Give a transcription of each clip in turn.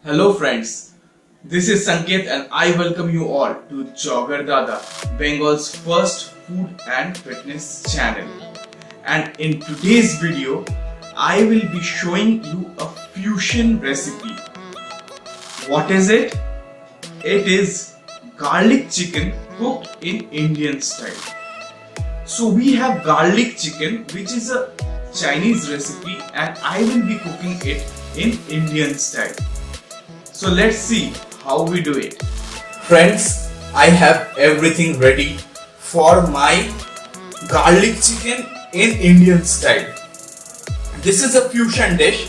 Hello friends, this is Sanket and I welcome you all to Jogger Dada, Bengal's first food and fitness channel. And in today's video, I will be showing you a fusion recipe. What is it? It is garlic chicken cooked in Indian style. So we have garlic chicken, which is a Chinese recipe, and I will be cooking it in Indian style. So let's see how we do it. Friends, I have everything ready for my garlic chicken in Indian style. This is a fusion dish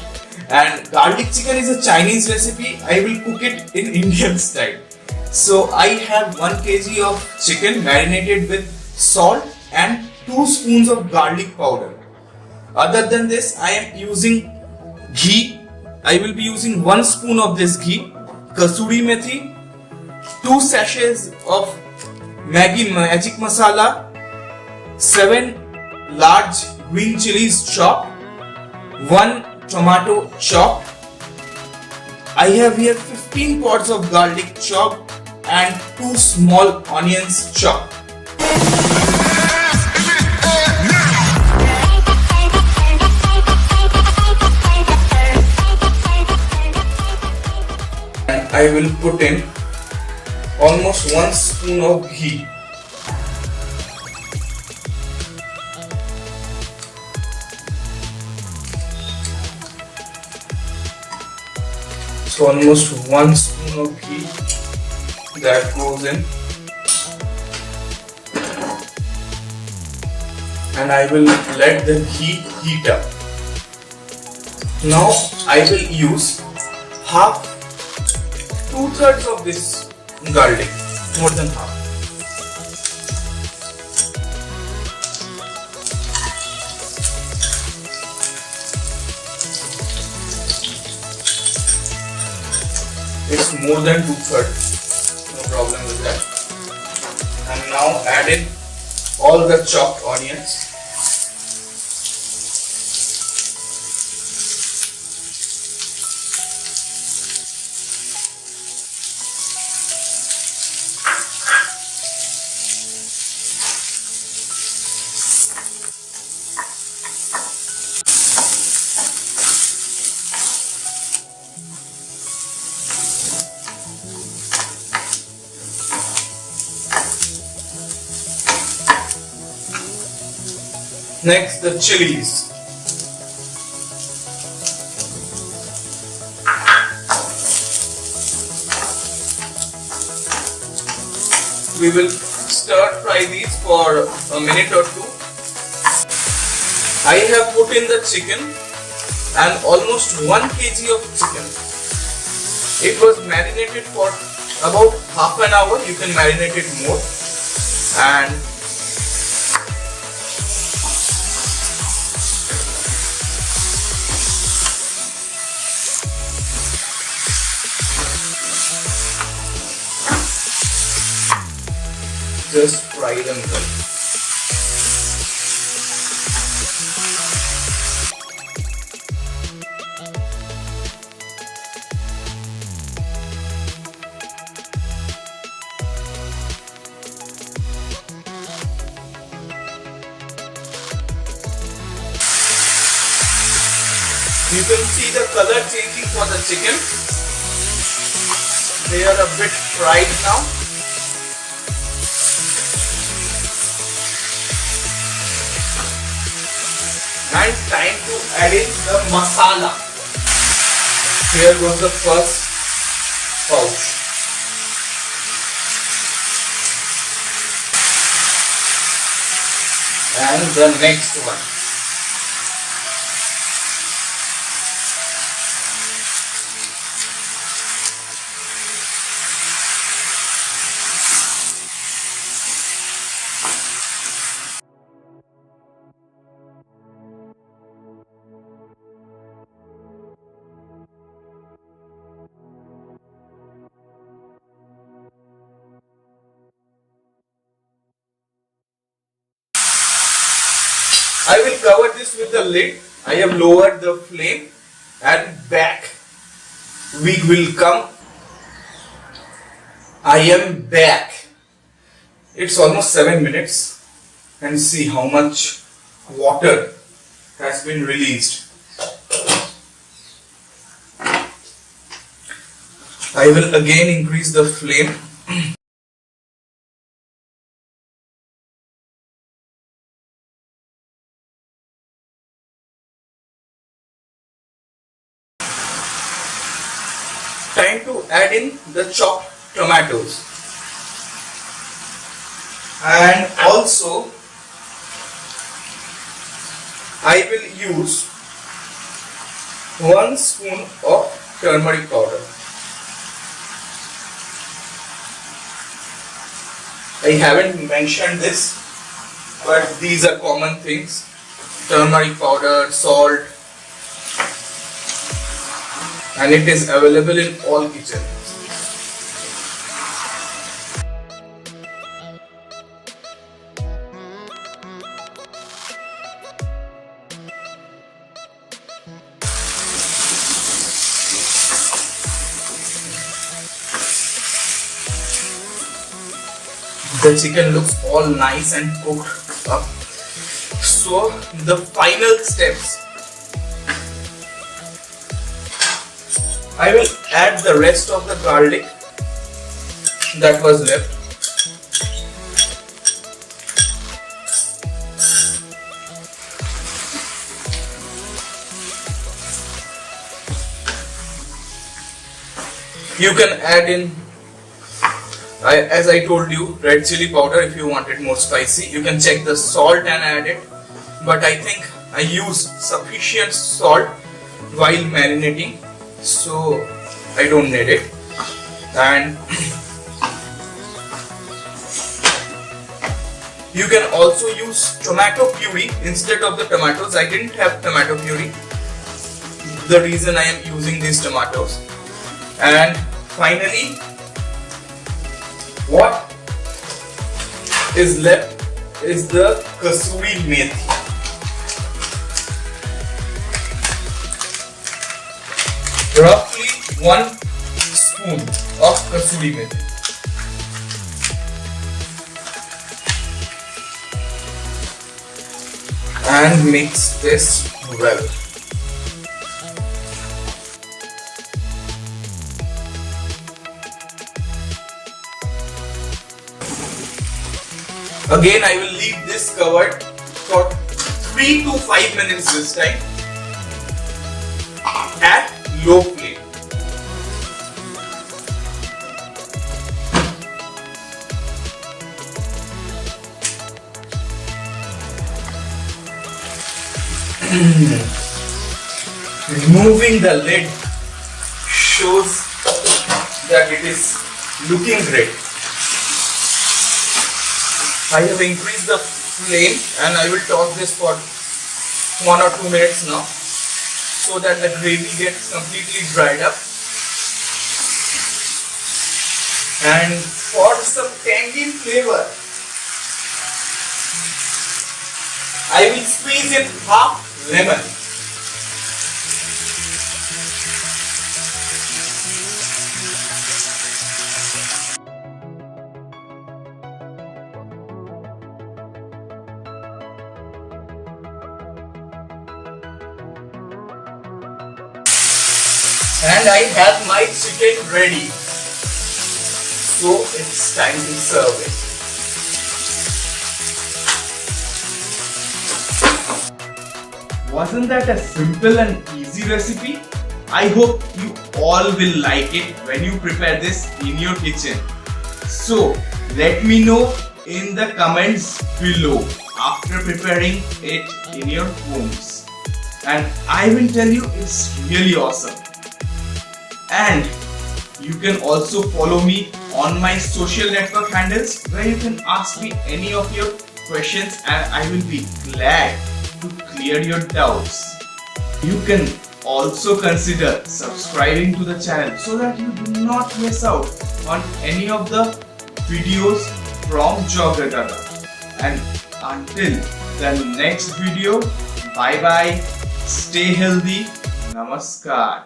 and garlic chicken is a Chinese recipe. I will cook it in Indian style. So I have 1 kg of chicken marinated with salt and 2 spoons of garlic powder. Other than this, I am using ghee. I will be using 1 spoon of this ghee, kasuri methi, 2 sachets of Maggi magic masala, 7 large green chilies chopped, 1 tomato chopped. I have here 15 pods of garlic chopped and 2 small onions chopped. I will put in almost 1 spoon of ghee. So almost 1 spoon of ghee that goes in, and I will let the ghee heat up. Now I will use half 2/3 of this garlic, more than half. It's more than 2/3, no problem with that. And now add in all the chopped onions. Next, the chilies. We will stir fry these for a minute or 2. I have put in the chicken and almost 1 kg of chicken. It was marinated for about half an hour. You can marinate it more. And just fry them well. You can see the color changing for the chicken. They are a bit fried now. And time to add in the masala. Here goes the first pouch. And the next one. I will cover this with the lid. I have lowered the flame and back week will come. I am back. It's almost 7 minutes and see how much water has been released. I will again increase the flame. Time to add in the chopped tomatoes. And also I will use 1 spoon of turmeric powder. I haven't mentioned this, but these are common things: turmeric powder, salt, and it is available in all kitchens. The chicken looks all nice and cooked up. So the final steps, I will add the rest of the garlic that was left. You can add in, as I told you, red chili powder if you want it more spicy. You can check the salt and add it, but I think I used sufficient salt while marinating, so I don't need it. And you can also use tomato puree instead of the tomatoes. I didn't have tomato puree, the reason I am using these tomatoes. And finally, what is left is the kasuri methi. Roughly 1 spoon of kasuri methi. And mix this well. Again, I will leave this covered for 3 to 5 minutes this time at low flame. Removing the lid shows that it is looking great. I have increased the flame and I will toss this for 1 or 2 minutes now, so that the gravy gets completely dried up. And for some tangy flavor, I will squeeze in half lemon. And I have my chicken ready, so it's time to serve it. Wasn't that a simple and easy recipe? I hope you all will like it when you prepare this in your kitchen. So let me know in the comments below after preparing it in your homes, and I will tell you it's really awesome. And you can also follow me on my social network handles, where you can ask me any of your questions and I will be glad to clear your doubts. You can also consider subscribing to the channel so that you do not miss out on any of the videos from Jogger Dada. And until the next video, bye bye, stay healthy, namaskar.